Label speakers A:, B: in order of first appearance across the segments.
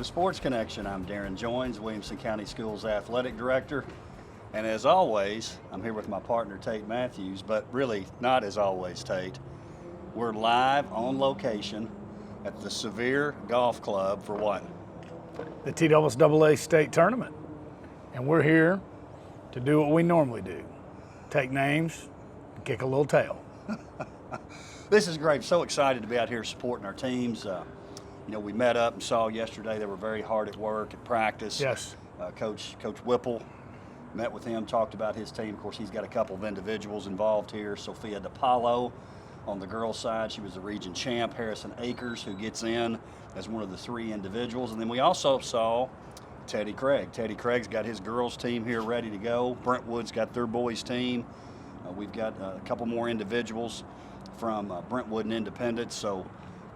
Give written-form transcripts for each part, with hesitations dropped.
A: to Sports Connection. I'm Darrin Joins, Williamson County Schools Athletic Director. And as always, I'm here with my partner, Tate Mathews, but really not as always, Tate. We're live on location at the Sevier Golf Club for what?
B: The TWCA State Tournament. And we're here to do what we normally do. Take names and kick a little tail.
A: This is great. So excited to be out here supporting our teams. We met up and saw yesterday they were very hard at work at practice.
B: Yes.
A: Coach Whipple, met with him, talked about his team. Of course, he's got a couple of individuals involved here. Sophia DiPaolo on the girls' side. She was the region champ. Harrison Akers, who gets in as one of the three individuals. And then we also saw Teddy Craig. Teddy Craig's got his girls' team here ready to go. Brentwood's got their boys' team. We've got a couple more individuals from Brentwood and Independence. So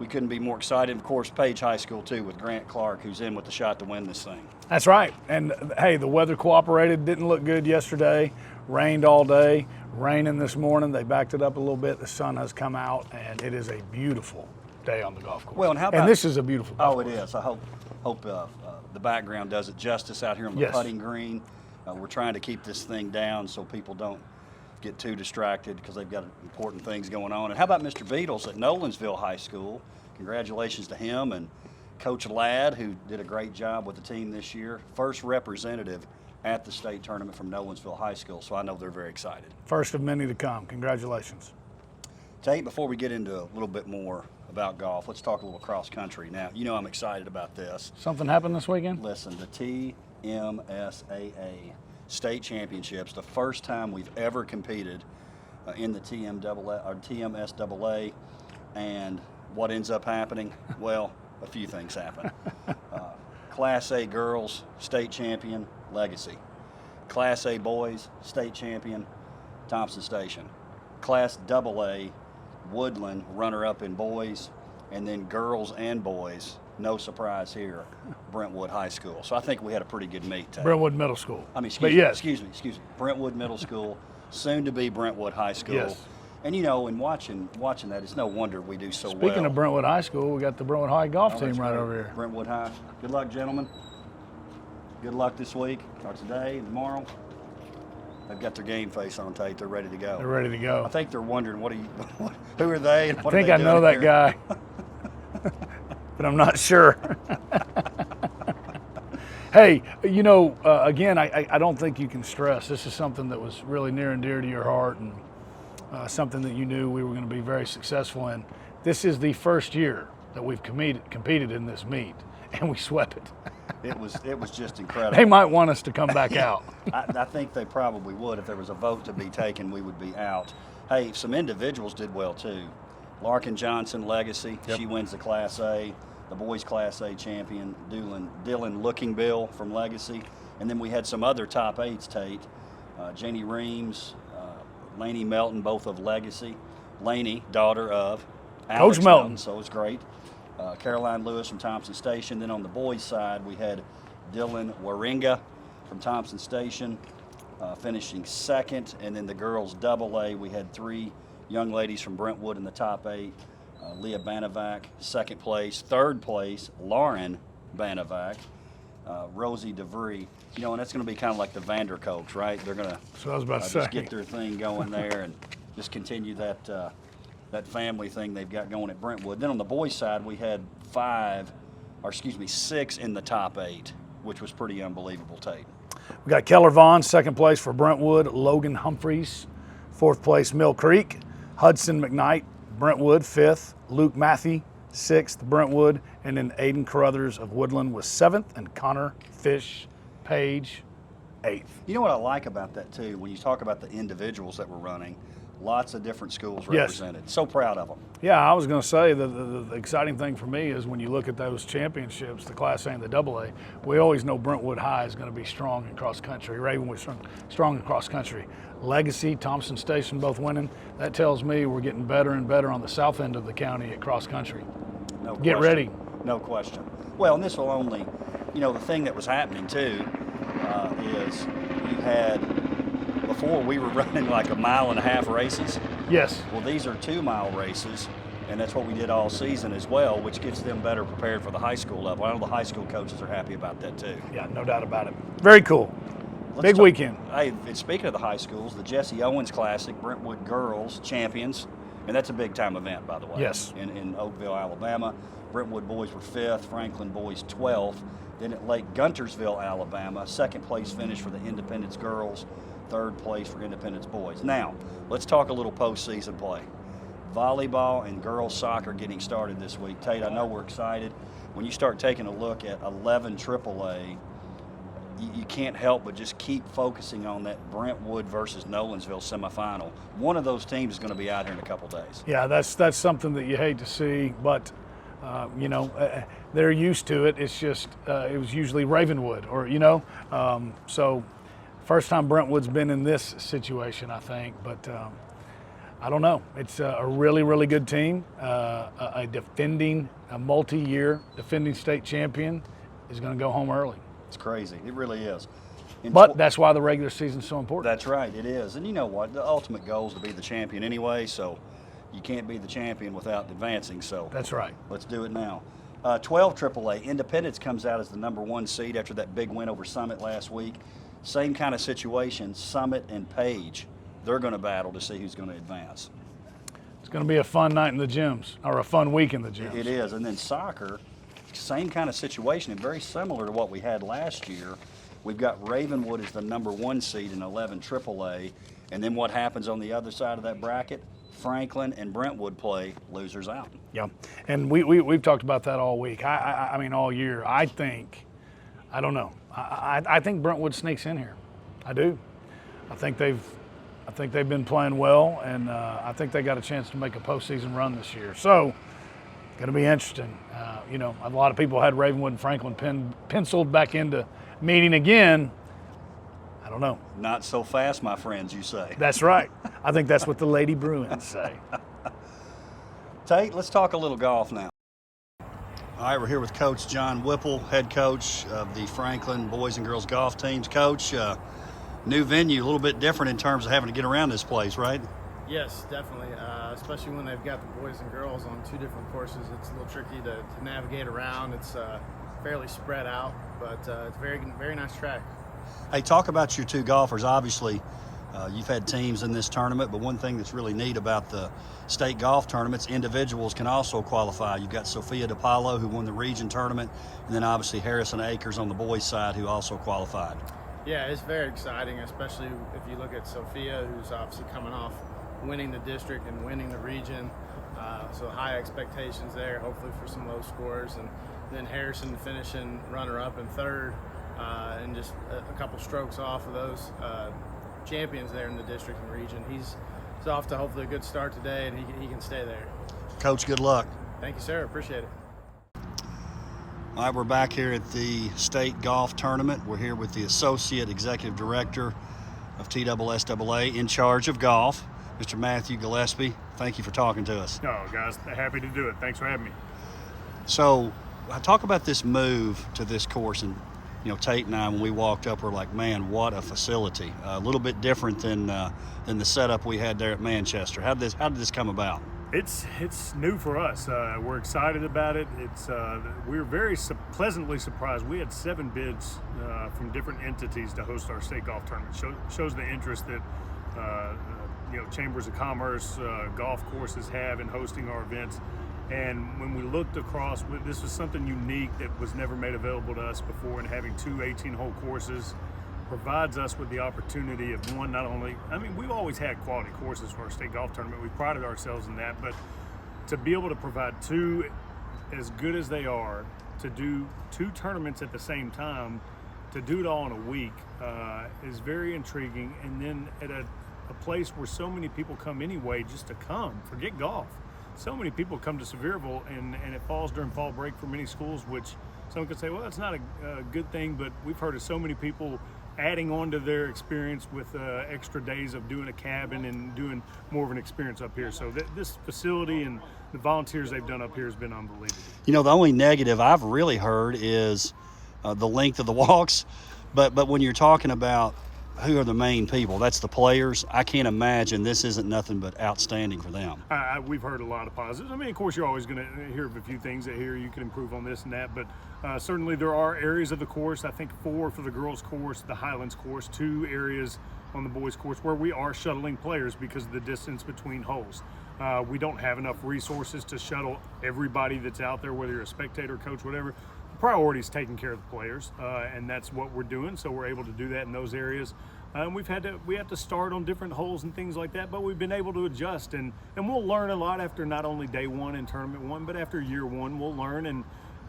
A: we couldn't be more excited. Of course, Page High School, too, with Grant Clark, who's in with the shot to win this thing.
B: That's right. And, hey, the weather cooperated. Didn't look good yesterday. Rained all day. Raining this morning. They backed it up a little bit. The sun has come out, and it is a beautiful day on the golf course.
A: Well, and how about,
B: this is a beautiful golf course.
A: Oh, it is. I hope the background does it justice out here on the putting green. We're trying to keep this thing down so people don't get too distracted because they've got important things going on. And how about Mr. Beatles at Nolensville High School? Congratulations to him and Coach Ladd, who did a great job with the team this year. First representative at the state tournament from Nolensville High School, so I know they're very excited.
B: First of many to come. Congratulations.
A: Tate, before we get into a little bit more about golf, let's talk a little cross country. Now, you know I'm excited about this.
B: Something happened this weekend?
A: Listen, the TMSAA State Championships, the first time we've ever competed in the TMSAA, and what ends up happening? Well, a few things happen. Class A girls, state champion, Legacy. Class A boys, state champion, Thompson Station. Class AA, Woodland, runner-up in boys, and then girls and boys, no surprise here, Brentwood High School. So I think we had a pretty good meet.
B: Brentwood Middle School.
A: I mean, excuse me. Brentwood Middle School, soon to be Brentwood High School.
B: Yes.
A: And in watching that, it's no wonder we do so well.
B: Speaking of Brentwood High School, we got the Brentwood High golf team right over here.
A: Brentwood High. Good luck, gentlemen. Good luck this week, or today, tomorrow. They've got their game face on, Tate. They're ready to go.
B: They're ready to go.
A: I think they're wondering, who are they? And what
B: I think
A: are they
B: I know that guy, but I'm not sure. Hey, again, I don't think you can stress. This is something that was really near and dear to your heart, and something that you knew we were going to be very successful in. This is the first year that we've competed in this meet, and we swept it.
A: It was just incredible.
B: They might want us to come back out.
A: I think they probably would. If there was a vote to be taken, we would be out. Hey, some individuals did well too. Larkin Johnson, Legacy, she wins the Class A. The boys Class A champion, Dylan Looking Bill from Legacy. And then we had some other top eights, Tate. Janie Reams, Laney Melton, both of Legacy. Laney, daughter of Alex
B: Coach Melton.
A: So it was great. Caroline Lewis from Thompson Station. Then on the boys' side, we had Dylan Waringa from Thompson Station finishing second. And then the girls' AA, we had three young ladies from Brentwood in the top eight. Leah Banavac, second place. Third place, Lauren Banavac. Rosie DeVry. And that's going to be kind of like the Vanderkolks, right? They're going to just get their thing going there and just continue that family thing they've got going at Brentwood. Then on the boys' side, we had 6 in the top 8, which was pretty unbelievable, Tate.
B: We got Keller Vaughn, second place for Brentwood. Logan Humphreys, fourth place, Mill Creek. Hudson McKnight, Brentwood, fifth. Luke Matthew, sixth, Brentwood. And then Aiden Carruthers of Woodland was seventh, and Connor Fish Page, eighth.
A: You know what I like about that, too? When you talk about the individuals that were running, lots of different schools represented. Yes. So proud of them.
B: Yeah, I was going to say the exciting thing for me is when you look at those championships, the Class A and the AA, we always know Brentwood High is going to be strong in cross country. Ravenwood strong in cross country. Legacy, Thompson Station both winning. That tells me we're getting better and better on the south end of the county at cross country.
A: No
B: Get
A: question.
B: ready.
A: No question. Well, and this will only, the thing that was happening too is you had, before we were running like 1.5 mile races.
B: Yes.
A: Well, these are 2 mile races And that's what we did all season as well, which gets them better prepared for the high school level. I know the high school coaches are happy about that too.
B: Yeah, no doubt about it. Very cool. Big weekend.
A: Hey, and speaking of the high schools, the Jesse Owens Classic, Brentwood girls champions, and that's a big time event, by the way.
B: Yes.
A: In Oakville, Alabama. Brentwood boys were 5th, Franklin boys 12th. Then at Lake Guntersville, Alabama, 2nd place finish for the Independence girls, 3rd place for Independence boys. Now, let's talk a little postseason play. Volleyball and girls soccer getting started this week. Tate, I know we're excited. When you start taking a look at 11 AAA, you can't help but just keep focusing on that Brentwood versus Nolensville semifinal. One of those teams is going to be out here in a couple days.
B: Yeah, that's something that you hate to see, but they're used to it. It's just it was usually Ravenwood, or so first time Brentwood's been in this situation, I think, but I don't know. It's a really, really good team. A multi-year defending state champion is going to go home early.
A: It's crazy. It really is.
B: But that's why the regular season's so important.
A: That's right. It is. And you know what? The ultimate goal is to be the champion anyway, so you can't be the champion without advancing. So
B: that's right.
A: Let's do it now. 12 AAA. Independence comes out as the #1 seed after that big win over Summit last week. Same kind of situation, Summit and Page. They're going to battle to see who's going to advance.
B: It's going to be a fun night in the gyms, or a fun week in the gyms.
A: It is. And then soccer, same kind of situation, and very similar to what we had last year. We've got Ravenwood as the #1 seed in 11 AAA. And then what happens on the other side of that bracket? Franklin and Brentwood play, losers out.
B: Yeah, and we've talked about that all week. I mean, all year. I don't know. I think Brentwood sneaks in here. I do. I think they've been playing well, and I think they got a chance to make a postseason run this year. So, going to be interesting. A lot of people had Ravenwood and Franklin penciled back into meeting again. I don't know.
A: Not so fast, my friends, you say.
B: That's right. I think that's what the Lady Bruins say.
A: Tate, let's talk a little golf now. All right, we're here with Coach John Whipple, head coach of the Franklin boys and girls golf teams. Coach, new venue, a little bit different in terms of having to get around this place, right?
C: Yes, definitely, especially when they've got the boys and girls on 2 different courses. It's a little tricky to navigate around. It's fairly spread out, but it's a very, very nice track.
A: Hey, talk about your 2 golfers. Obviously, you've had teams in this tournament, but one thing that's really neat about the state golf tournaments, individuals can also qualify. You've got Sophia DePaulo, who won the region tournament, and then obviously Harrison Akers on the boys' side, who also qualified.
C: Yeah, it's very exciting, especially if you look at Sophia, who's obviously coming off winning the district and winning the region. So high expectations there, hopefully for some low scores. And then Harrison finishing runner-up and 3rd, and just a couple strokes off of those champions there in the district and region. He's off to hopefully a good start today, and he can stay there.
A: Coach, good luck.
C: Thank you, sir. Appreciate it.
A: All right, we're back here at the state golf tournament. We're here with the Associate Executive Director of TSSAA in charge of golf, Mr. Matthew Gillespie. Thank you for talking to us.
D: No, guys, happy to do it. Thanks for having me.
A: So, talk about this move to this course. And, Tate and I, when we walked up, we're like, man, what a facility. A little bit different than the setup we had there at Manchester. How did this come about?
D: It's new for us. We're excited about it. We were very pleasantly surprised. We had 7 bids from different entities to host our state golf tournament. Shows the interest that chambers of commerce, golf courses have in hosting our events. And when we looked across, this was something unique that was never made available to us before, and having 2 18-hole courses provides us with the opportunity of one, not only, we've always had quality courses for our state golf tournament. We prided ourselves in that, but to be able to provide 2 as good as they are, to do 2 tournaments at the same time, to do it all in a week is very intriguing. And then at a place where so many people come anyway just to come, forget golf. So many people come to Sevierville, and it falls during fall break for many schools, which some could say, well, that's not a good thing, but we've heard of so many people adding on to their experience with extra days of doing a cabin and doing more of an experience up here. So this facility and the volunteers they've done up here has been unbelievable.
A: The only negative I've really heard is the length of the walks, but when you're talking about who are the main people? That's the players. I can't imagine this isn't nothing but outstanding for them.
D: We've heard a lot of positives. I mean, of course, you're always going to hear of a few things that here you can improve on this and that, but certainly there are areas of the course, I think 4 for the girls' course, the Highlands course, 2 areas on the boys' course where we are shuttling players because of the distance between holes. We don't have enough resources to shuttle everybody that's out there, whether you're a spectator, coach, whatever. The priority is taking care of the players, and that's what we're doing, so we're able to do that in those areas. We have to start on different holes and things like that, but we've been able to adjust, and we'll learn a lot after not only day 1 and tournament 1, but after year 1, we'll learn and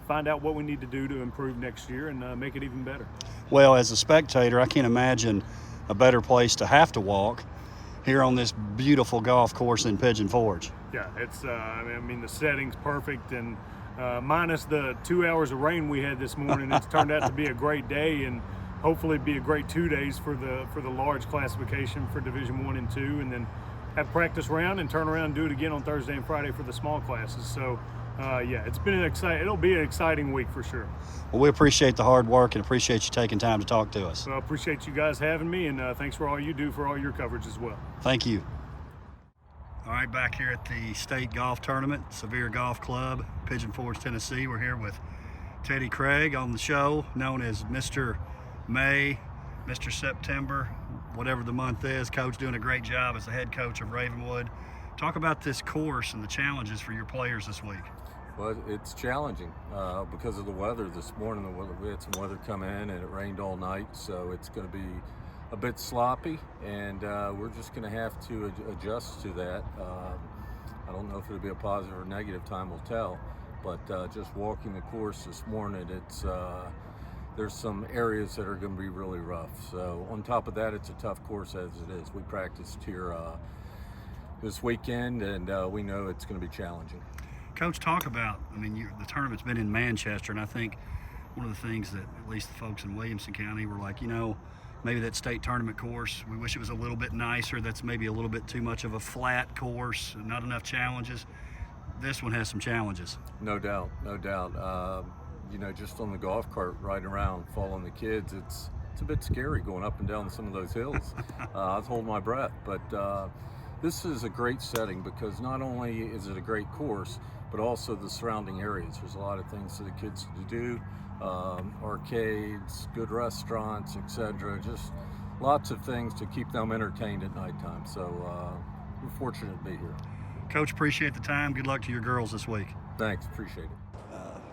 D: find out what we need to do to improve next year and make it even better.
A: Well, as a spectator, I can't imagine a better place to have to walk here on this beautiful golf course in Pigeon Forge.
D: Yeah, it's I mean the setting's perfect, and minus the 2 hours of rain we had this morning, it's turned out to be a great day, and hopefully be a great 2 days for the large classification for Division 1 and 2, and then have practice round and turn around and do it again on Thursday and Friday for the small classes. So yeah, it'll be an exciting week for sure.
A: Well, we appreciate the hard work and appreciate you taking time to talk to us.
D: So I appreciate you guys having me, and thanks for all you do for all your coverage as well.
A: Thank you. All right, back here at the state golf tournament, Sevier Golf Club, Pigeon Forge, Tennessee. We're here with Teddy Craig on the show, known as Mr. May, Mr. September, whatever the month is. Coach doing a great job as the head coach of Ravenwood. Talk about this course and the challenges for your players this week.
E: Well, it's challenging because of the weather this morning. We had some weather come in and it rained all night, so it's going to be a bit sloppy, and we're just going to have to adjust to that. I don't know if it'll be a positive or negative, time will tell, but just walking the course this morning, there's some areas that are going to be really rough. So on top of that, it's a tough course as it is. We practiced here this weekend, and we know it's going to be challenging.
A: Coach, talk about, I mean, the tournament's been in Manchester, and I think one of the things that at least the folks in Williamson County were like, you know, maybe that state tournament course, we wish it was a little bit nicer. That's maybe a little bit too much of a flat course, not enough challenges. This one has some challenges.
E: No doubt, no doubt. You know, just on the golf cart riding around, following the kids, it's a bit scary going up and down some of those hills. I was holding my breath, but this is a great setting because not only is it a great course, but also the surrounding areas. There's a lot of things for the kids to do, arcades, good restaurants, etc. Just lots of things to keep them entertained at nighttime. So we're fortunate to be here.
A: Coach, appreciate the time. Good luck to your girls this week.
E: Thanks, appreciate it.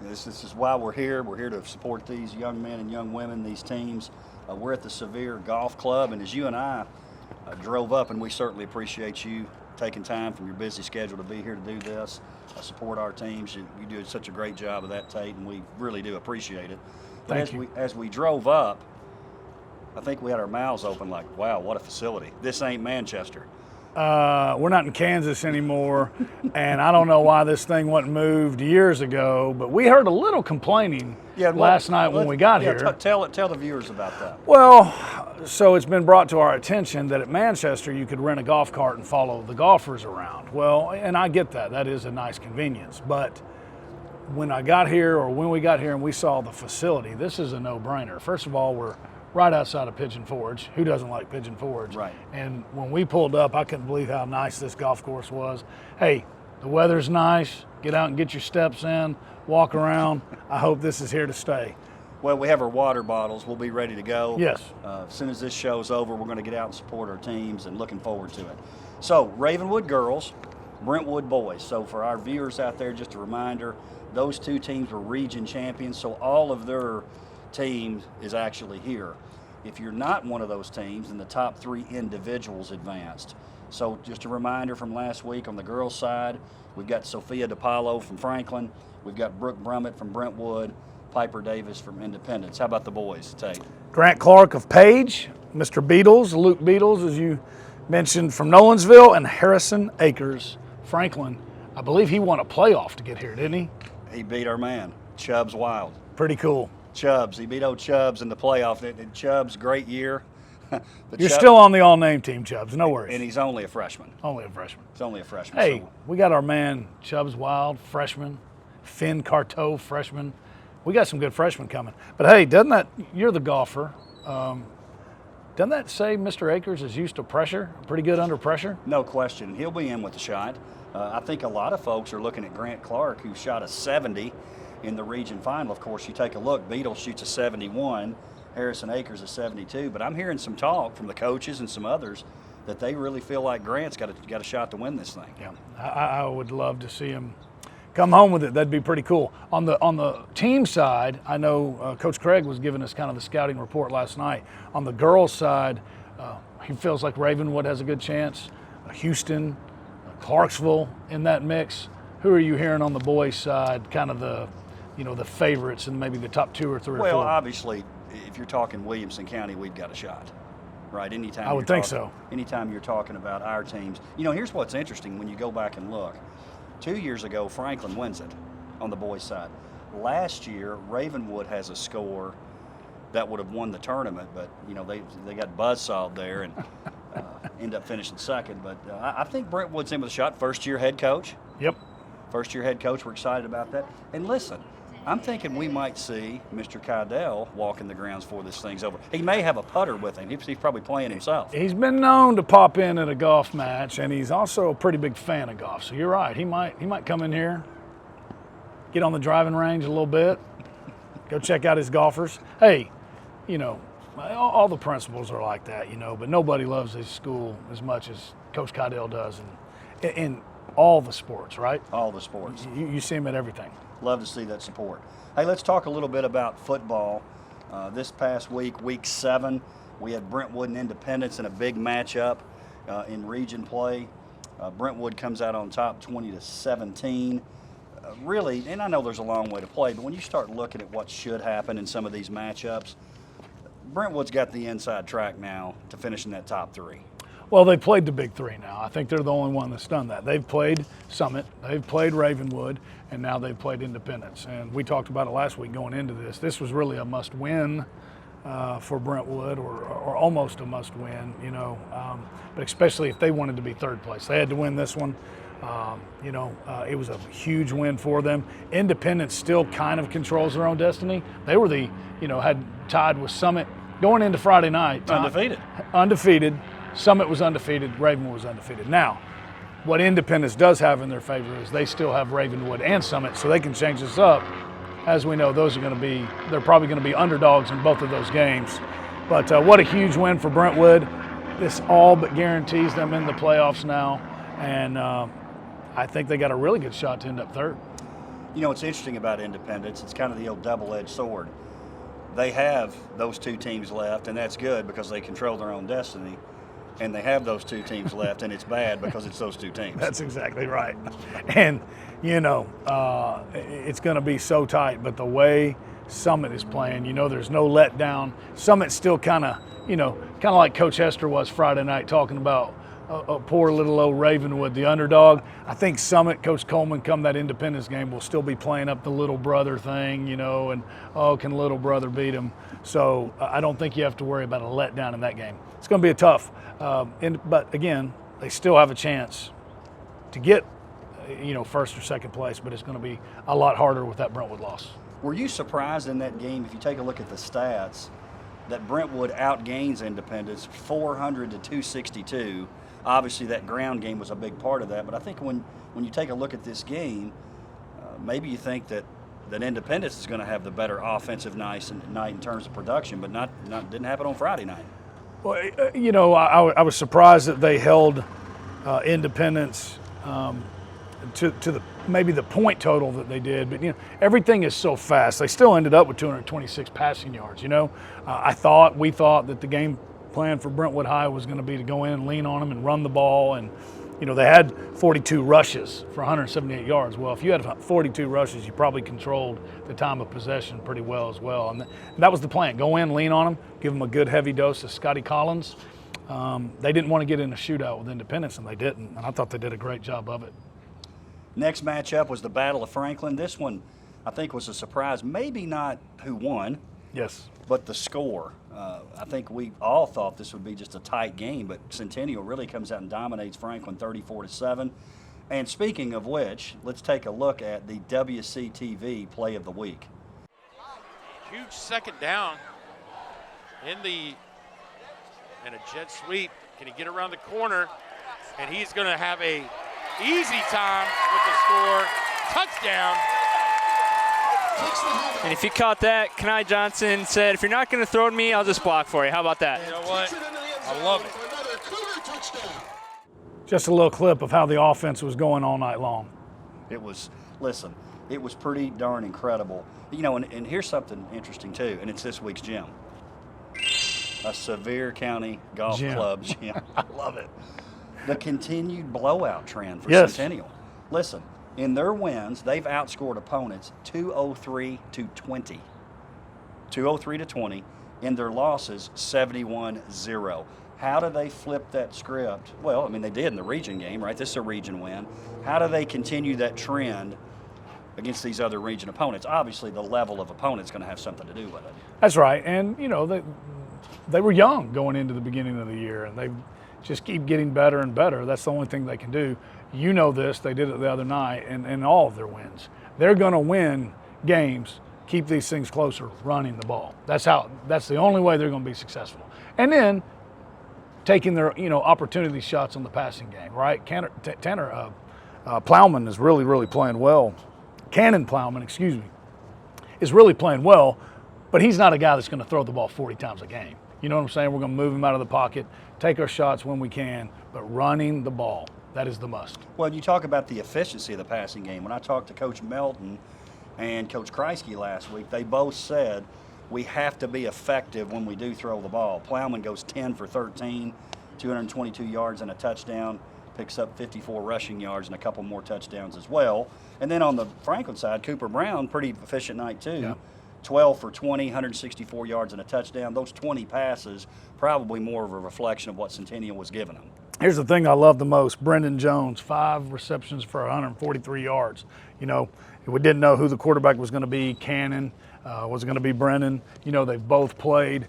A: This is why we're here. We're here to support these young men and young women, these teams. We're at the Sevier Golf Club, and as you and I drove up, and we certainly appreciate you taking time from your busy schedule to be here to do this, support our teams. You do such a great job of that, Tate, and we really do appreciate it. But
B: Thank you.
A: As we drove up, I think we had our mouths open like, wow, what a facility. This ain't Manchester.
B: We're not in Kansas anymore, and I don't know why this thing wasn't moved years ago, but we heard a little complaining last night when we got here.
A: Tell the viewers about that.
B: Well, so it's been brought to our attention that at Manchester you could rent a golf cart and follow the golfers around. Well, and I get that. That is a nice convenience. But when we got here and we saw the facility, this is a no-brainer. First of all, we're right outside of Pigeon Forge. Who doesn't like Pigeon Forge?
A: Right.
B: And when we pulled up, I couldn't believe how nice this golf course was. Hey, the weather's nice. Get out and get your steps in, walk around. I hope this is here to stay.
A: Well, we have our water bottles. We'll be ready to go.
B: Yes.
A: As soon as this show's over, we're going to get out and support our teams, and looking forward to it. So, Ravenwood girls, Brentwood boys. So for our viewers out there, just a reminder, those two teams were region champions, so all of their team is actually here. If you're not one of those teams, then the top 3 individuals advanced. So just a reminder from last week on the girls' side, we've got Sophia DiPaolo from Franklin, we've got Brooke Brummett from Brentwood, Piper Davis from Independence. How about the boys, Tate?
B: Grant Clark of Page, Mr. Beatles, Luke Beatles, as you mentioned, from Nolensville, and Harrison Akers, Franklin. I believe he won a playoff to get here, didn't he?
A: He beat our man, Chubbs Wild.
B: Pretty cool.
A: Chubbs, he beat old Chubbs in the playoff. Chubbs, great year.
B: You're still on the all-name team, Chubbs, no worries.
A: And he's only a freshman.
B: Only a freshman.
A: He's only a freshman.
B: Hey,
A: so.
B: we got our man Chubbs Wild, freshman. Finn Carteau, freshman. We got some good freshmen coming. But hey, you're the golfer. doesn't that say Mr. Akers is used to pressure, pretty good under pressure?
A: No question. He'll be in with the shot. I think a lot of folks are looking at Grant Clark, who shot a 70 in the region final. Of course, you take a look, Beadle shoots a 71, Harrison Akers a 72, but I'm hearing some talk from the coaches and some others that they really feel like Grant's got a shot to win this thing.
B: Yeah, I would love to see him come home with it. That'd be pretty cool. On the team side, I know Coach Craig was giving us kind of the scouting report last night. On the girls' side, he feels like Ravenwood has a good chance. Houston, Clarksville in that mix. Who are you hearing on the boys' side? Kind of the favorites and maybe the top 2 or 3 or 4.
A: Well, obviously, if you're talking Williamson County, we've got a shot, right? Anytime
B: I would think so.
A: Anytime you're talking about our teams, here's what's interesting when you go back and look. 2 years ago, Franklin wins it on the boys' side. Last year, Ravenwood has a score that would have won the tournament, but they got buzzsawed there and end up finishing second. But I think Brentwood's in with a shot. First-year head coach.
B: Yep.
A: First-year head coach. We're excited about that. And listen, I'm thinking we might see Mr. Kydell walking the grounds before this thing's over. He may have a putter with him. He's probably playing himself.
B: He's been known to pop in at a golf match, and he's also a pretty big fan of golf. So you're right. He might come in here, get on the driving range a little bit, go check out his golfers. Hey, all the principals are like that, but nobody loves his school as much as Coach Kydell does in all the sports, right?
A: All the sports.
B: You see him at everything.
A: Love to see that support. Hey, let's talk a little bit about football. This past week, week 7, we had Brentwood and Independence in a big matchup in region play. Brentwood comes out on top 20-17. Really, and I know there's a long way to play, but when you start looking at what should happen in some of these matchups, Brentwood's got the inside track now to finish in that top 3.
B: Well, they played the big 3 now. I think they're the only one that's done that. They've played Summit, they've played Ravenwood, and now they've played Independence. And we talked about it last week going into this. This was really a must-win for Brentwood, or almost a must-win, but especially if they wanted to be third place. They had to win this one. It was a huge win for them. Independence still kind of controls their own destiny. They were had tied with Summit going into Friday night. Undefeated. Summit was undefeated, Ravenwood was undefeated. Now, what Independence does have in their favor is they still have Ravenwood and Summit, so they can change this up. As we know, they're probably going to be underdogs in both of those games. But what a huge win for Brentwood. This all but guarantees them in the playoffs now, and I think they got a really good shot to end up third.
A: What's interesting about Independence, it's kind of the old double-edged sword. They have those 2 teams left, and that's good because they control their own destiny. And they have those 2 teams left, and it's bad because it's those 2 teams.
B: That's exactly right. And, it's going to be so tight, but the way Summit is playing, there's no letdown. Summit's still kind of like Coach Hester was Friday night talking about a poor little old Ravenwood, the underdog. I think Summit, Coach Coleman, come that Independence game, will still be playing up the little brother thing, and, can little brother beat him? So I don't think you have to worry about a letdown in that game. It's going to be a tough, but again, they still have a chance to get, first or second place, but it's going to be a lot harder with that Brentwood loss.
A: Were you surprised in that game, if you take a look at the stats, that Brentwood outgains Independence 400 to 262? Obviously, that ground game was a big part of that, but I think when you take a look at this game, maybe you think that Independence is going to have the better offensive night in terms of production, but didn't happen on Friday night.
B: Well, I was surprised that they held Independence to maybe the point total that they did, but everything is so fast. They still ended up with 226 passing yards. We thought that the game plan for Brentwood High was going to be to go in and lean on them and run the ball, and they had 42 rushes for 178 yards. Well, if you had 42 rushes, you probably controlled the time of possession pretty well as well, and that was the plan. Go in, lean on them, give them a good heavy dose of Scotty Collins. They didn't want to get in a shootout with Independence, and they didn't, and I thought they did a great job of it.
A: Next matchup was the Battle of Franklin. This one, I think, was a surprise. Maybe not who won.
B: Yes.
A: But the score. I think we all thought this would be just a tight game, but Centennial really comes out and dominates Franklin 34-7. And speaking of which, let's take a look at the WCTV Play of the Week.
F: Huge second down in the and a jet sweep. Can he get around the corner? And he's going to have a easy time with the score. Touchdown.
G: And if you caught that, Kenai Johnson said, if you're not going to throw to me, I'll just block for you. How about that?
F: You know what? I love it.
B: Just a little clip of how the offense was going all night long.
A: It was, listen, it was pretty darn incredible. You know, and here's something interesting too, and it's this week's gym. A Sevier County Golf Club gym. I love it. The continued blowout trend for Centennial. Listen, in their wins, they've outscored opponents 203 to 20. 203 to 20. In their losses, 71-0. How do they flip that script? Well, I mean, they did in the region game, right? This is a region win. How do they continue that trend against these other region opponents? Obviously, the level of opponent's going to have something to do with it.
B: That's right. And, you know, they were young going into the beginning of the year, and they just keep getting better and better. That's the only thing they can do. You know this. They did it the other night in all of their wins. They're going to win games, keep these things closer, running the ball. That's the only way they're going to be successful. And then taking their, you know, opportunity shots on the passing game, right? Tanner Plowman is really playing well. Cannon Plowman, excuse me, is really playing well, but he's not a guy that's going to throw the ball 40 times a game. You know what I'm saying? We're going to move him out of the pocket, take our shots when we can, but running the ball, that is the must.
A: Well, you talk about the efficiency of the passing game. When I talked to Coach Melton and Coach Kreisky last week, they both said we have to be effective when we do throw the ball. Plowman goes 10 for 13, 222 yards and a touchdown, picks up 54 rushing yards and a couple more touchdowns as well. And then on the Franklin side, Cooper Brown, pretty efficient night too.
B: Yeah.
A: 12 for 20, 164 yards and a touchdown. Those 20 passes, probably more of a reflection of what Centennial was giving them.
B: Here's the thing I love the most. Brendan Jones, 5 receptions for 143 yards. You know, we didn't know who the quarterback was going to be. Cannon was going to be Brennan. You know, they've both played.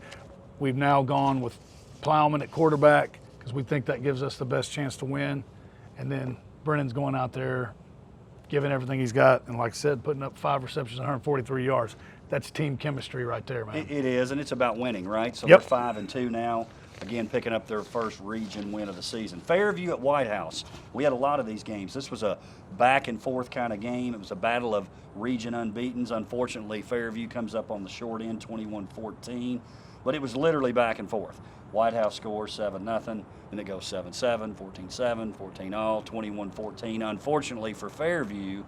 B: We've now gone with Plowman at quarterback because we think that gives us the best chance to win. And then Brennan's going out there, giving everything he's got, and like I said, putting up 5 receptions, 143 yards. That's team chemistry right there, man.
A: It is, and it's about winning, right? So
B: Yep.
A: they're 5-2 now. Again, picking up their first region win of the season. Fairview at White House. We had a lot of these games. This was a back and forth kind of game. It was a battle of region unbeatens. Unfortunately, Fairview comes up on the short end, 21-14. But it was literally back and forth. White House scores 7-0, and it goes 7-7, 14-7, 14-all, 21-14. Unfortunately for Fairview,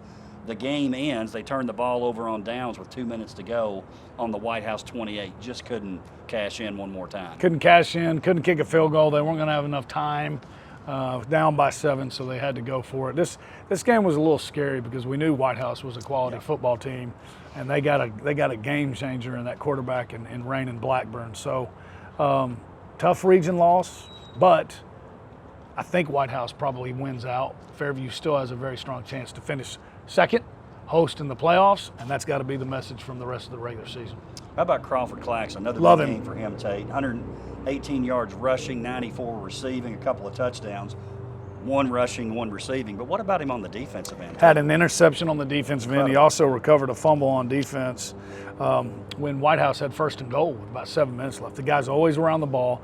A: the game ends. They turn the ball over on downs with 2 minutes to go on the White House 28. Just couldn't cash in one more time.
B: Couldn't cash in, couldn't kick a field goal. They weren't going to have enough time, down by 7, so they had to go for it. This game was a little scary because we knew White House was a quality football team, and they got a game changer in that quarterback in Rain Blackburn. So tough region loss, but I think White House probably wins out. Fairview still has a very strong chance to finish second, host in the playoffs, and that's got to be the message from the rest of the regular season.
A: How about Crawford Clax? Another
B: Love
A: big
B: him.
A: game for him, Tate. 118 yards rushing, 94 receiving, a couple of touchdowns, 1 rushing, 1 receiving. But what about him on the defensive end?
B: Had an interception on the defensive end. He
A: Incredible.
B: also recovered a fumble on defense when White House had 1st and goal with about 7 minutes left. The guy's always around the ball.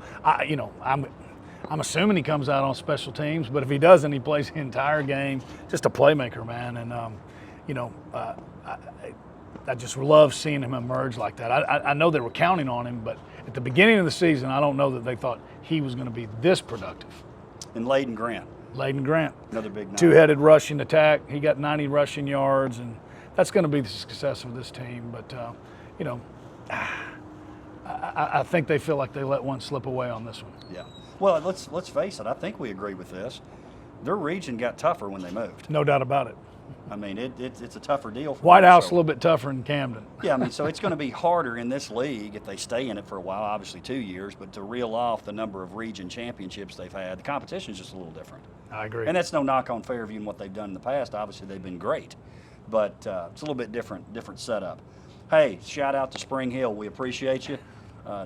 B: I'm assuming he comes out on special teams, but if he doesn't, he plays the entire game. Just a playmaker, man. And, I just love seeing him emerge like that. I know they were counting on him, but at the beginning of the season, I don't know that they thought he was going to be this productive.
A: And Layden Grant. Another big night.
B: 2-headed rushing attack. He got 90 rushing yards, and that's going to be the success of this team. But, I think they feel like they let one slip away on this one.
A: Yeah. Well, let's face it. I think we agree with this. Their region got tougher when they moved.
B: No doubt about it.
A: I mean, it's a tougher deal for
B: White
A: them,
B: House
A: so-
B: a little bit tougher than Camden.
A: Yeah, I mean, so it's going to be harder in this league if they stay in it for a while, obviously 2 years, but to reel off the number of region championships they've had, the competition is just a little different.
B: I agree.
A: And that's no knock on Fairview and what they've done in the past. Obviously, they've been great, but it's a little bit different setup. Hey, shout out to Spring Hill. We appreciate you.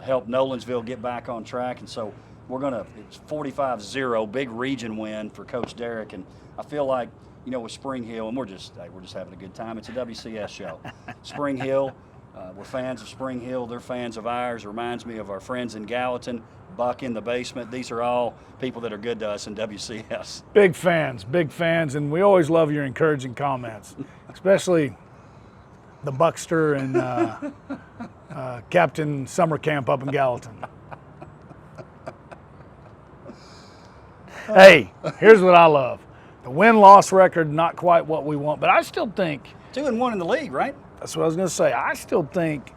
A: Helped Nolensville get back on track, and so it's 45-0, big region win for Coach Derrick, and I feel like, with Spring Hill, and we're just having a good time. It's a WCS show. Spring Hill, We're fans of Spring Hill. They're fans of ours. Reminds me of our friends in Gallatin, Buck in the basement. These are all people that are good to us in WCS.
B: Big fans, and we always love your encouraging comments, especially the Buckster and Captain Summer Camp up in Gallatin. Hey, here's what I love. The win-loss record, not quite what we want, but I still think
A: 2-1 in the league, right?
B: that's what I was going to say. I still think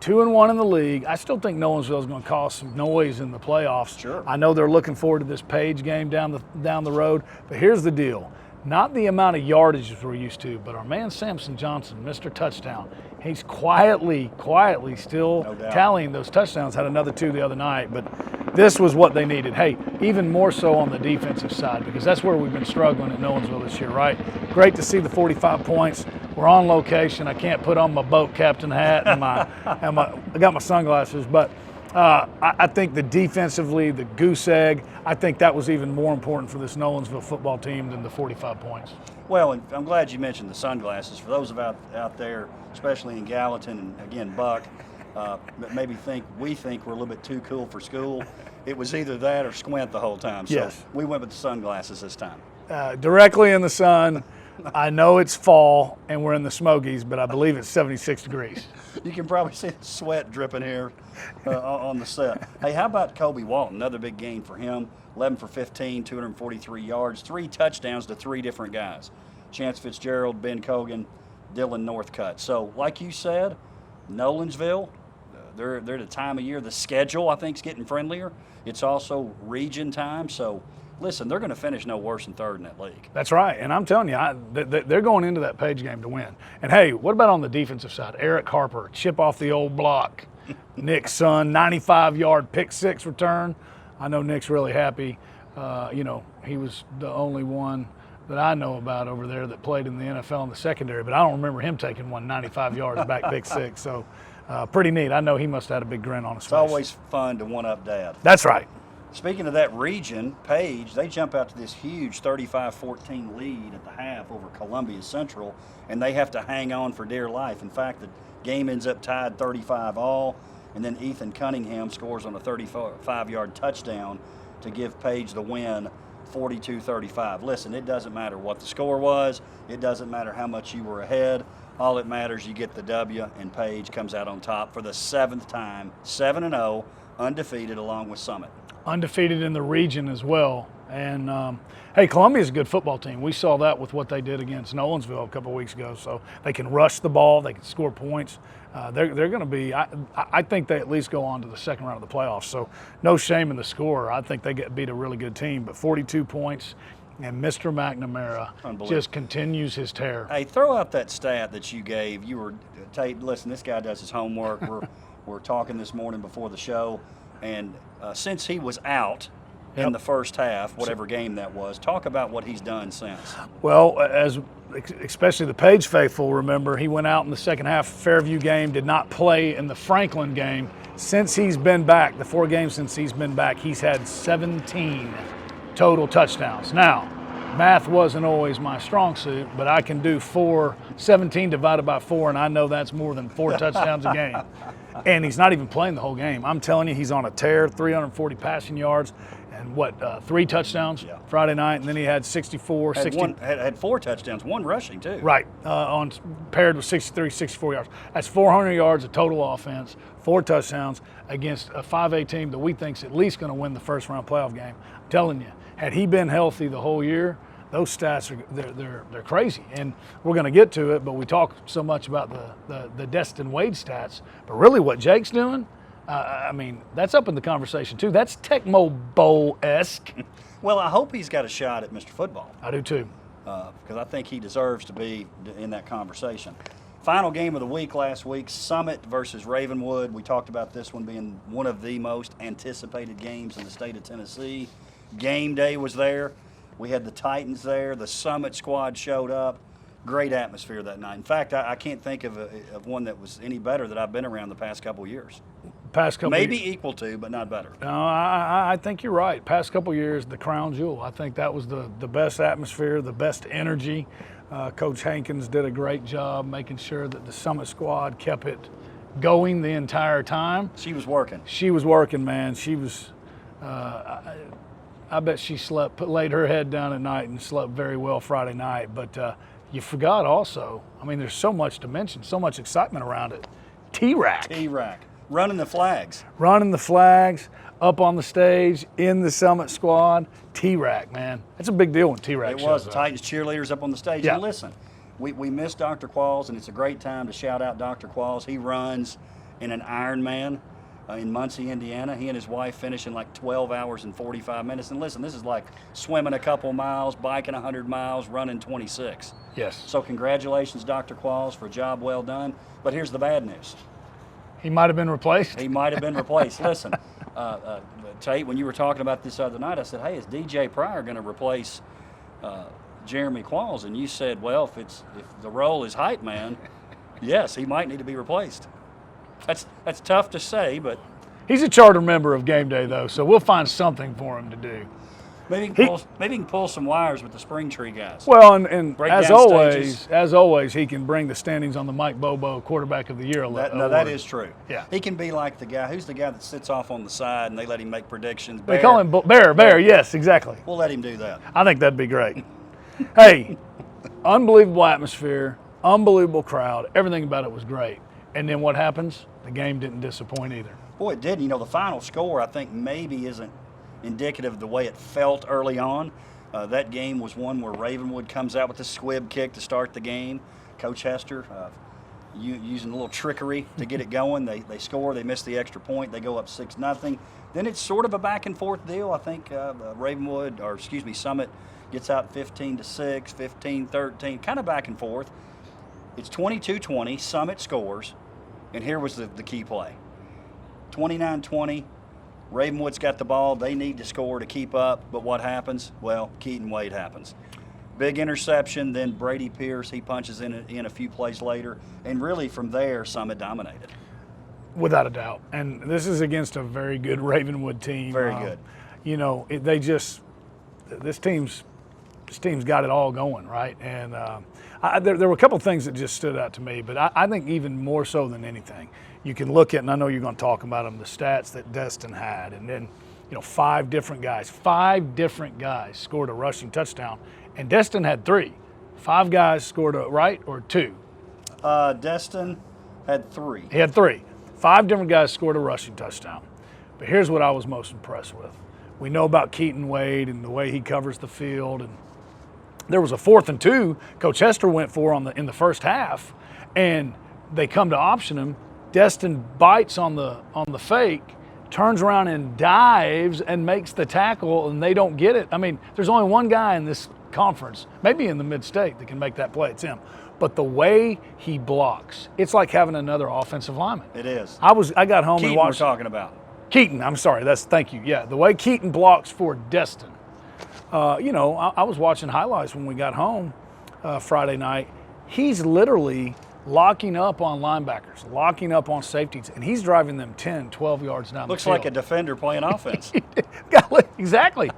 B: 2-1 in the league. I still think Nolensville is going to cause some noise in the playoffs.
A: Sure.
B: I know they're looking forward to this Page game down the road, but here's the deal. Not the amount of yardage we're used to, but our man Samson Johnson, Mr. Touchdown, he's quietly still tallying those touchdowns. Had another 2 the other night, but this was what they needed. Hey, even more so on the defensive side, because that's where we've been struggling at Nolensville this year, right? Great to see the 45 points. We're on location. I can't put on my boat captain hat and I got my sunglasses, but I think the defensively, the goose egg, I think that was even more important for this Nolensville football team than the 45 points.
A: Well, and I'm glad you mentioned the sunglasses. For those out there, especially in Gallatin and again Buck, that maybe we think we're a little bit too cool for school. It was either that or squint the whole time. So
B: yes.
A: We went with the sunglasses this time.
B: Directly in the sun. I know it's fall and we're in the Smokies, but I believe it's 76 degrees.
A: You can probably see the sweat dripping here on the set. Hey, how about Kobe Walton? Another big game for him. 11 for 15, 243 yards, 3 touchdowns to 3 different guys. Chance Fitzgerald, Ben Cogan, Dylan Northcutt. So, like you said, Nolensville, they're at a time of year. The schedule, I think, is getting friendlier. It's also region time. So, listen, they're going to finish no worse than 3rd in that league.
B: That's right. And I'm telling you, they're going into that Page game to win. And, hey, what about on the defensive side? Eric Harper, chip off the old block. Nick's son, 95-yard pick-6 return. I know Nick's really happy. He was the only one that I know about over there that played in the NFL in the secondary, but I don't remember him taking one 95 yards back pick-6. So, pretty neat. I know he must have had a big grin on his face.
A: It's always fun to one-up Dad.
B: That's right.
A: Speaking of that region, Page, they jump out to this huge 35-14 lead at the half over Columbia Central, and they have to hang on for dear life. In fact, the game ends up tied 35-all, and then Ethan Cunningham scores on a 35-yard touchdown to give Page the win, 42-35. Listen, it doesn't matter what the score was. It doesn't matter how much you were ahead. All it matters, you get the W, and Page comes out on top for the 7th time, 7-0, undefeated along with Summit.
B: Undefeated in the region as well. And, hey, Columbia's a good football team. We saw that with what they did against Nolensville a couple of weeks ago. So they can rush the ball. They can score points. They're going to be – I think they at least go on to the second round of the playoffs. So no shame in the score. I think they beat a really good team. But 42 points, and Mr. McNamara just continues his tear.
A: Hey, throw out that stat that you gave. You were – Tate, listen, this guy does his homework. We're talking this morning before the show. And since he was out in the first half, whatever game that was, talk about what he's done since.
B: Well, especially the Page faithful remember, he went out in the second half Fairview game, did not play in the Franklin game. Since he's been back, the 4 games since he's been back, he's had 17 total touchdowns. Now, math wasn't always my strong suit, but I can do 17 divided by 4, and I know that's more than 4 touchdowns a game. And he's not even playing the whole game. I'm telling you, he's on a tear, 340 passing yards, and 3 touchdowns Friday night, and then he had 64,
A: had 4 touchdowns, 1 rushing too.
B: Right, paired with 64 yards. That's 400 yards of total offense, 4 touchdowns against a 5A team that we think's at least going to win the first round playoff game. I'm telling you, had he been healthy the whole year, those stats they're crazy, and we're going to get to it. But we talk so much about the Destin Wade stats, but really what Jake's doing, I mean, that's up in the conversation too. That's Tecmo Bowl-esque.
A: Well, I hope he's got a shot at Mr. Football.
B: I do too,
A: because I think he deserves to be in that conversation. Final game of the week last week: Summit versus Ravenwood. We talked about this one being one of the most anticipated games in the state of Tennessee. Game day was there. We had the Titans there. The Summit squad showed up. Great atmosphere that night. In fact, I can't think of one that was any better that I've been around the past couple of years. Maybe equal to, but not better.
B: No, I think you're right. Past couple of years, the crown jewel. I think that was the best atmosphere, the best energy. Coach Hankins did a great job making sure that the Summit squad kept it going the entire time.
A: She was working.
B: She was working, man. She was, I bet she laid her head down at night and slept very well Friday night. But you forgot also, I mean, there's so much to mention, so much excitement around it. T-Rack.
A: T-Rack. Running the flags.
B: Running the flags, up on the stage, in the Summit squad. T-Rack, man. That's a big deal when T-Rack
A: It
B: shows
A: was.
B: up.
A: Titans cheerleaders up on the stage.
B: Yeah.
A: And listen, we miss Dr. Qualls, and it's a great time to shout out Dr. Qualls. He runs in an Ironman in Muncie, Indiana. He and his wife finish in like 12 hours and 45 minutes. And listen, this is like swimming a couple miles, biking 100 miles, running 26.
B: Yes.
A: So congratulations, Dr. Qualls, for a job well done. But here's the bad news.
B: He might have been replaced.
A: He might have been replaced. Listen, Tate, when you were talking about this other night, I said, hey, is DJ Pryor going to replace Jeremy Qualls? And you said, well, if the role is hype man, yes, he might need to be replaced. That's tough to say, but
B: He's a charter member of Game Day, though, so we'll find something for him to do.
A: maybe he can pull some wires with the Spring Tree guys.
B: Well, and
A: Break
B: as
A: down
B: always,
A: stages.
B: he can bring the standings on the Mike Bobo Quarterback of the Year.
A: That is true.
B: Yeah.
A: He can be like the guy. Who's the guy that sits off on the side and they let him make predictions?
B: They call him Bear. Yes, exactly.
A: We'll let him do that.
B: I think that'd be great. Hey, unbelievable atmosphere, unbelievable crowd. Everything about it was great. And then what happens? The game didn't disappoint either.
A: Boy, it did. You know, the final score, I think, maybe isn't indicative of the way it felt early on. That game was one where Ravenwood comes out with the squib kick to start the game. Coach Hester using a little trickery to get it going. They score. They miss the extra point. They go up 6-0. Then it's sort of a back-and-forth deal. I think Summit gets out 15-6, 15-13, kind of back and forth. It's 22-20. Summit scores. And here was the key play. 29-20. Ravenwood's got the ball. They need to score to keep up. But what happens? Well, Keaton Wade happens. Big interception. Then Brady Pierce, he punches in a few plays later. And really from there, Summit dominated.
B: Without a doubt. And this is against a very good Ravenwood team.
A: Very good.
B: You know, this team's got it all going, right? And there were a couple things that just stood out to me, but I think even more so than anything, you can look at, and I know you're going to talk about them, the stats that Destin had, and then, you know, 5 different guys scored a rushing touchdown, and Destin had 3. 5 guys scored right or 2?
A: Destin had 3.
B: He had 3. 5 different guys scored a rushing touchdown. But here's what I was most impressed with. We know about Keaton Wade and the way he covers the field, and there was a 4th and 2 Coach Hester went for in the first half, and they come to option him. Destin bites on the fake, turns around and dives and makes the tackle, and they don't get it. I mean, there's only one guy in this conference, maybe in the mid-state, that can make that play. It's him. But the way he blocks, it's like having another offensive lineman.
A: It is.
B: I got home
A: Keaton
B: and watched.
A: we're talking about.
B: Keaton, I'm sorry. Thank you. Yeah, the way Keaton blocks for Destin. You know, I was watching highlights when we got home Friday night. He's literally locking up on linebackers, locking up on safeties, and he's driving them 10, 12 yards down
A: Looks
B: the field.
A: like a defender playing offense.
B: Exactly.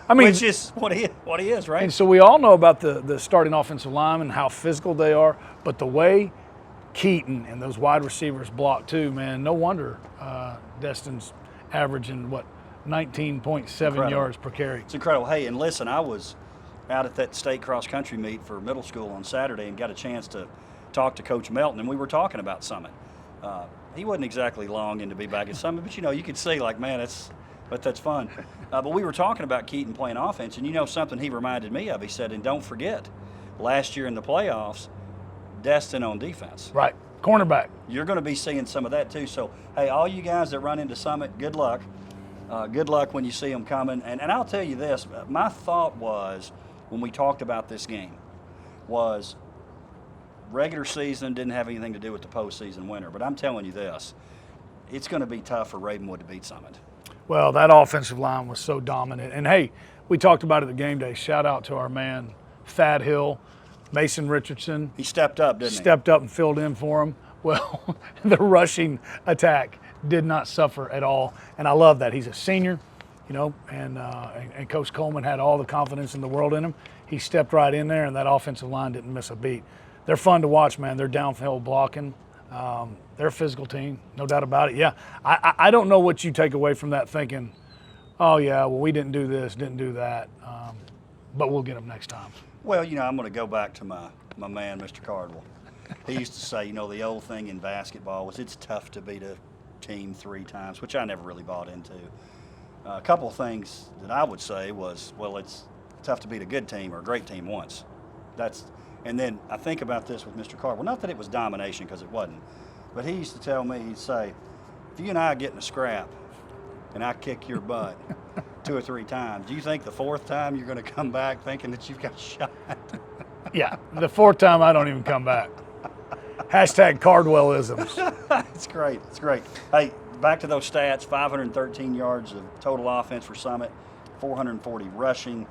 B: I mean,
A: Which is what he is, right?
B: and so we all know about the starting offensive linemen, how physical they are, but the way Keaton and those wide receivers block too, man, no wonder Destin's averaging, 19.7 yards per carry.
A: It's incredible. Hey, and listen, I was out at that state cross-country meet for middle school on Saturday and got a chance to talk to Coach Melton, and we were talking about Summit. He wasn't exactly longing to be back at Summit, but, you know, you could see, like, man, that's fun. But we were talking about Keaton playing offense, and you know something he reminded me of? He said, and don't forget, last year in the playoffs, Destin on defense.
B: Right, cornerback.
A: You're going to be seeing some of that too. So, hey, all you guys that run into Summit, good luck. Good luck when you see them coming. And I'll tell you this, my thought was, when we talked about this game, was regular season didn't have anything to do with the postseason winner. But I'm telling you this, it's going to be tough for Ravenwood to beat Summit.
B: Well, that offensive line was so dominant. And, hey, we talked about it at the game day. Shout out to our man, Thad Hill, Mason Richardson.
A: He stepped up, didn't he?
B: Stepped up and filled in for him. Well, the rushing attack did not suffer at all. And I love that. He's a senior, you know, and Coach Coleman had all the confidence in the world in him. He stepped right in there, and that offensive line didn't miss a beat. They're fun to watch, man. They're downfield blocking. They're a physical team, no doubt about it. Yeah, I don't know what you take away from that thinking, oh, yeah, well, we didn't do this, didn't do that, but we'll get them next time.
A: Well, I'm going to go back to my man, Mr. Cardwell. He used to say, the old thing in basketball was it's tough to beat a team 3 times, which I never really bought into. A couple of things that I would say was, well, it's tough to beat a good team or a great team once. And then I think about this with Mr. Cardwell. Not that it was domination, because it wasn't, but he used to tell me, he'd say, if you and I get in a scrap and I kick your butt 2 or 3 times, do you think the 4th time you're going to come back thinking that you've got shot?
B: Yeah, the 4th time I don't even come back. Hashtag Cardwellisms.
A: It's great. It's great. Hey, back to those stats, 513 yards of total offense for Summit, 440 rushing.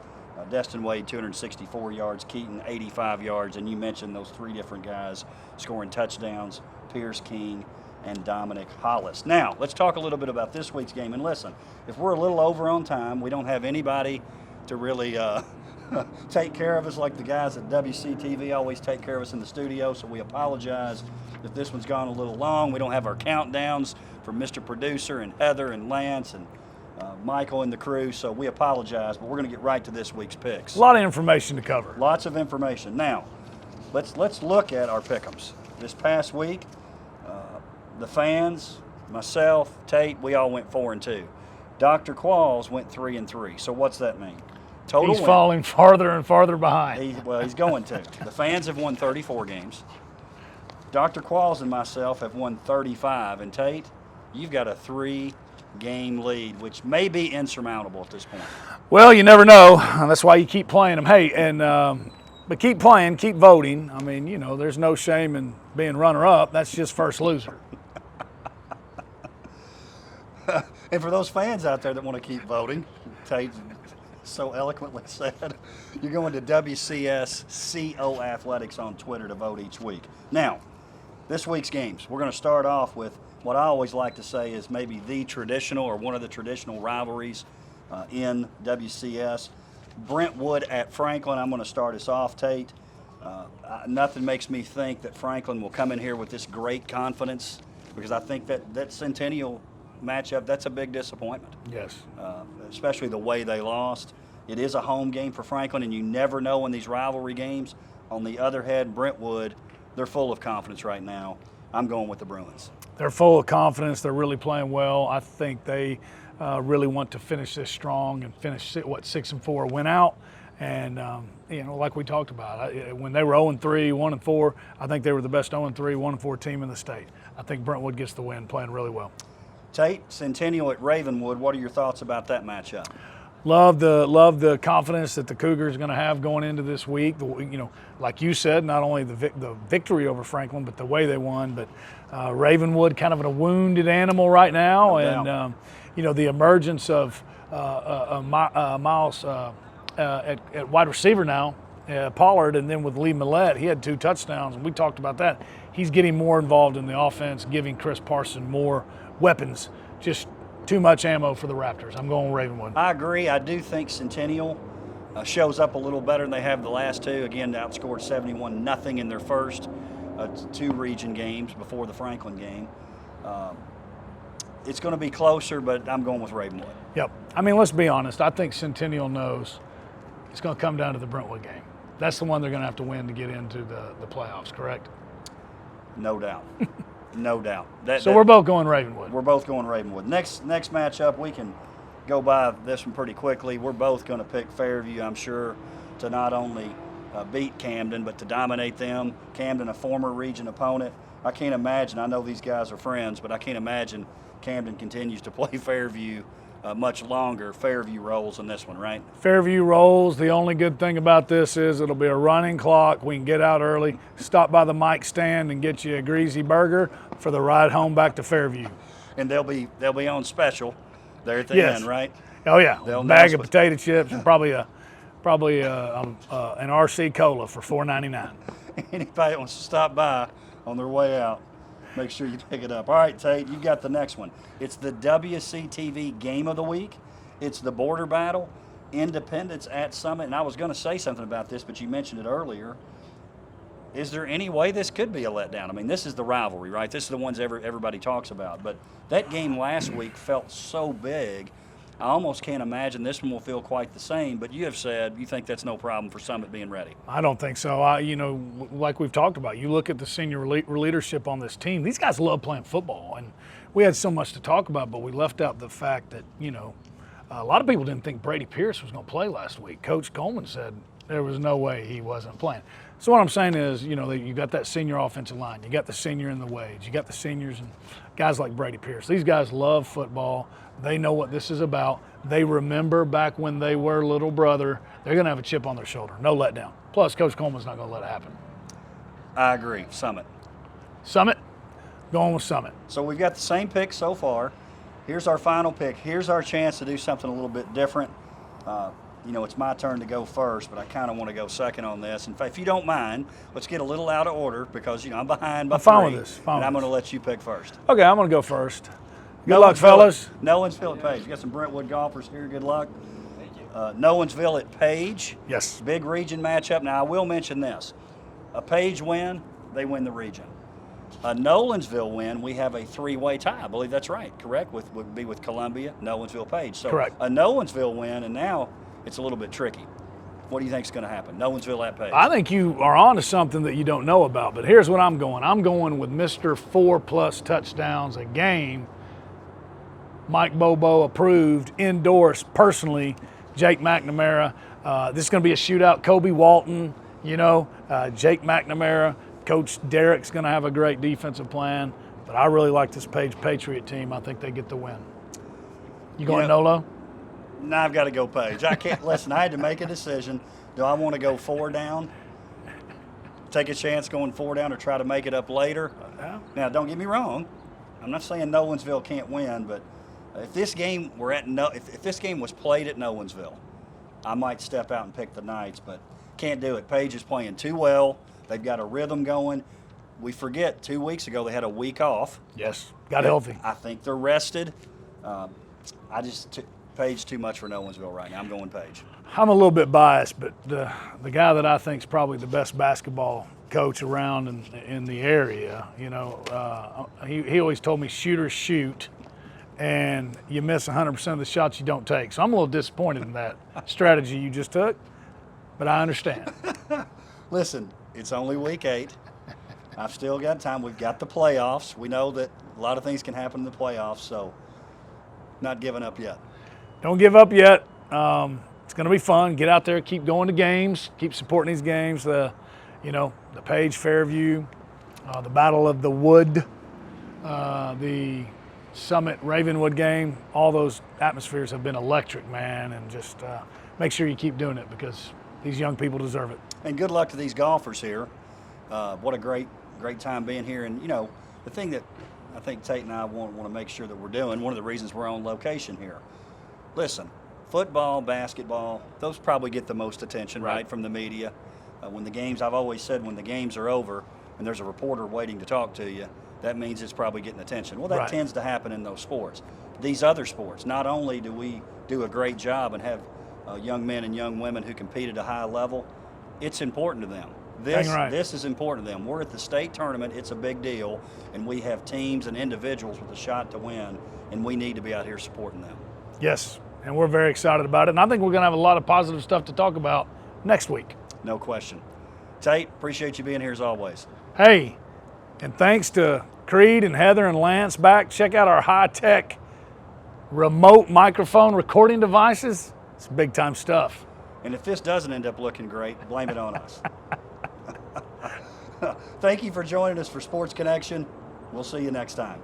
A: Destin Wade, 264 yards. Keaton, 85 yards. And you mentioned those 3 different guys scoring touchdowns, Pierce King and Dominic Hollis. Now, let's talk a little bit about this week's game. And listen, if we're a little over on time, we don't have anybody to really take care of us like the guys at WCTV always take care of us in the studio, so we apologize if this one's gone a little long. We don't have our countdowns from Mr. Producer and Heather and Lance and Michael and the crew, so we apologize, but we're going to get right to this week's picks.
B: A lot of information to cover.
A: Lots of information. Now, let's look at our pick'ems. This past week, the fans, myself, Tate, we all went 4-2. Dr. Qualls went 3-3. So what's that mean? Total
B: He's
A: win.
B: falling farther and farther behind.
A: He's going to. The fans have won 34 games. Dr. Qualls and myself have won 35. And Tate, you've got a 3-game lead, which may be insurmountable at this point.
B: Well, you never know. That's why you keep playing them. Hey, and but keep playing, keep voting. I mean, there's no shame in being runner-up. That's just first loser.
A: And for those fans out there that want to keep voting, Tate so eloquently said, you're going to WCS CO Athletics on Twitter to vote each week. Now, this week's games, we're going to start off with what I always like to say is maybe the traditional or one of the traditional rivalries in WCS. Brentwood at Franklin. I'm going to start us off, Tate. Nothing makes me think that Franklin will come in here with this great confidence, because I think that Centennial matchup, that's a big disappointment.
B: Yes.
A: Especially the way they lost. It is a home game for Franklin, and you never know in these rivalry games. On the other hand, Brentwood, they're full of confidence right now. I'm going with the Bruins.
B: They're full of confidence. They're really playing well. I think they really want to finish this strong and finish 6-4, win out. And like we talked about, when they were 0-3, 1-4, I think they were the best 0-3, 1-4 team in the state. I think Brentwood gets the win, playing really well.
A: Tate, Centennial at Ravenwood. What are your thoughts about that matchup?
B: Love the confidence that the Cougars are going to have going into this week. Like you said, not only the victory over Franklin, but the way they won. But Ravenwood, kind of a wounded animal right now, and the emergence of Miles at wide receiver now, Pollard, and then with Lee Millette, he had 2 touchdowns, and we talked about that. He's getting more involved in the offense, giving Chris Parson more weapons. Just too much ammo for the Raptors. I'm going Ravenwood.
A: I agree. I do think Centennial shows up a little better than they have the last 2. Again, they outscored 71-0 in their first 2 region games before the Franklin game. It's going to be closer, but I'm going with Ravenwood.
B: Yep. I mean, let's be honest. I think Centennial knows it's going to come down to the Brentwood game. That's the one they're going to have to win to get into the playoffs, correct?
A: No doubt. No doubt.
B: So we're both going Ravenwood.
A: We're both going Ravenwood. Next matchup, we can go by this one pretty quickly. We're both going to pick Fairview, I'm sure, to not only beat Camden, but to dominate them. Camden, a former region opponent. I can't imagine, I know these guys are friends, but I can't imagine Camden continues to play Fairview much longer. Fairview rolls in this one, right?
B: Fairview rolls. The only good thing about this is it'll be a running clock. We can get out early, stop by the mic stand, and get you a greasy burger for the ride home back to Fairview.
A: And they'll be on special there at the end, right?
B: Oh yeah,
A: They'll
B: bag of potato chips and probably an RC Cola for $4.99.
A: Anybody that wants to stop by on their way out, make sure you pick it up. All right, Tate, you got the next one. It's the WCTV Game of the Week. It's the border battle, Independence at Summit. And I was going to say something about this, but you mentioned it earlier. is there any way this could be a letdown? I mean, this is the rivalry, right? This is the ones everybody talks about. But that game last week felt so big. I almost can't imagine this one will feel quite the same. But you have said you think that's no problem for Summit being ready.
B: I don't think so. Like we've talked about, you look at the senior leadership on this team. These guys love playing football, and we had so much to talk about, but we left out the fact that, a lot of people didn't think Brady Pierce was going to play last week. Coach Coleman said there was no way he wasn't playing. So what I'm saying is, you got that senior offensive line. You got the senior in the Wade. You got the seniors and guys like Brady Pierce. These guys love football. They know what this is about. They remember back when they were little brother. They're going to have a chip on their shoulder. No letdown. Plus, Coach Coleman's not going to let it happen.
A: I agree. Summit.
B: Summit? Going with Summit.
A: So we've got the same pick so far. Here's our final pick. Here's our chance to do something a little bit different. It's my turn to go first, but I kind of want to go second on this. In fact, if you don't mind, let's get a little out of order because, I'm behind by 3.
B: I'm fine with this.
A: I'm going to let you pick first.
B: Okay, I'm going to go first. Good luck, fellas.
A: Nolensville at Page. You got some Brentwood golfers here. Good luck. Nolensville at Page.
B: Yes.
A: Big region matchup. Now, I will mention this. A Page win, they win the region. A Nolensville win, we have a 3-way tie. I believe that's right, correct? Would be with Columbia, Nolensville, Page. So
B: correct.
A: A Nolensville win, and now it's a little bit tricky. What do you think is going to happen? Nolensville at Page.
B: I think you are on to something that you don't know about, but here's what I'm going. I'm going with Mr. 4+ touchdowns a game. Mike Bobo approved, endorsed personally, Jake McNamara. This is going to be a shootout. Kobe Walton, Jake McNamara. Coach Derrick's going to have a great defensive plan, but I really like this Page Patriot team. I think they get the win. You going Nolo?
A: No, I've got to go Page. I can't listen. I had to make a decision. Do I want to go 4 down? Take a chance going 4 down or try to make it up later?
B: Yeah.
A: Now, don't get me wrong. I'm not saying Nolensville can't win, but if this game if this game was played at Nolensville, I might step out and pick the Knights, but can't do it. Page is playing too well. They've got a rhythm going. We forget 2 weeks ago they had a week off.
B: Yes, got healthy.
A: I think they're rested. Page too much for Nolensville right now. I'm going Page.
B: I'm a little bit biased, but the guy that I think is probably the best basketball coach around in the area, he always told me shooters shoot, and you miss 100% of the shots you don't take. So I'm a little disappointed in that strategy you just took, but I understand.
A: Listen, it's only week 8. I've still got time. We've got the playoffs. We know that a lot of things can happen in the playoffs, so not giving up yet.
B: Don't give up yet. It's going to be fun. Get out there, keep going to games, keep supporting these games. The Page Fairview, the Battle of the Wood, the Summit Ravenwood game. All those atmospheres have been electric, man. And just make sure you keep doing it because these young people deserve it.
A: And good luck to these golfers here. What a great time being here. And the thing that I think Tate and I want to make sure that we're doing, one of the reasons we're on location here. Listen, football, basketball, those probably get the most attention, right, from the media. When the games, I've always said when the games are over and there's a reporter waiting to talk to you, that means it's probably getting attention. Well, that tends to happen in those sports. These other sports, not only do we do a great job and have young men and young women who compete at a high level, it's important to them. This is important to them. We're at the state tournament. It's a big deal, and we have teams and individuals with a shot to win, and we need to be out here supporting them.
B: Yes, and we're very excited about it, and I think we're going to have a lot of positive stuff to talk about next week.
A: No question. Tate, appreciate you being here as always.
B: Hey, and thanks to Creed and Heather and Lance back. Check out our high-tech remote microphone recording devices. It's big-time stuff.
A: And if this doesn't end up looking great, blame it on us. Thank you for joining us for Sports Connection. We'll see you next time.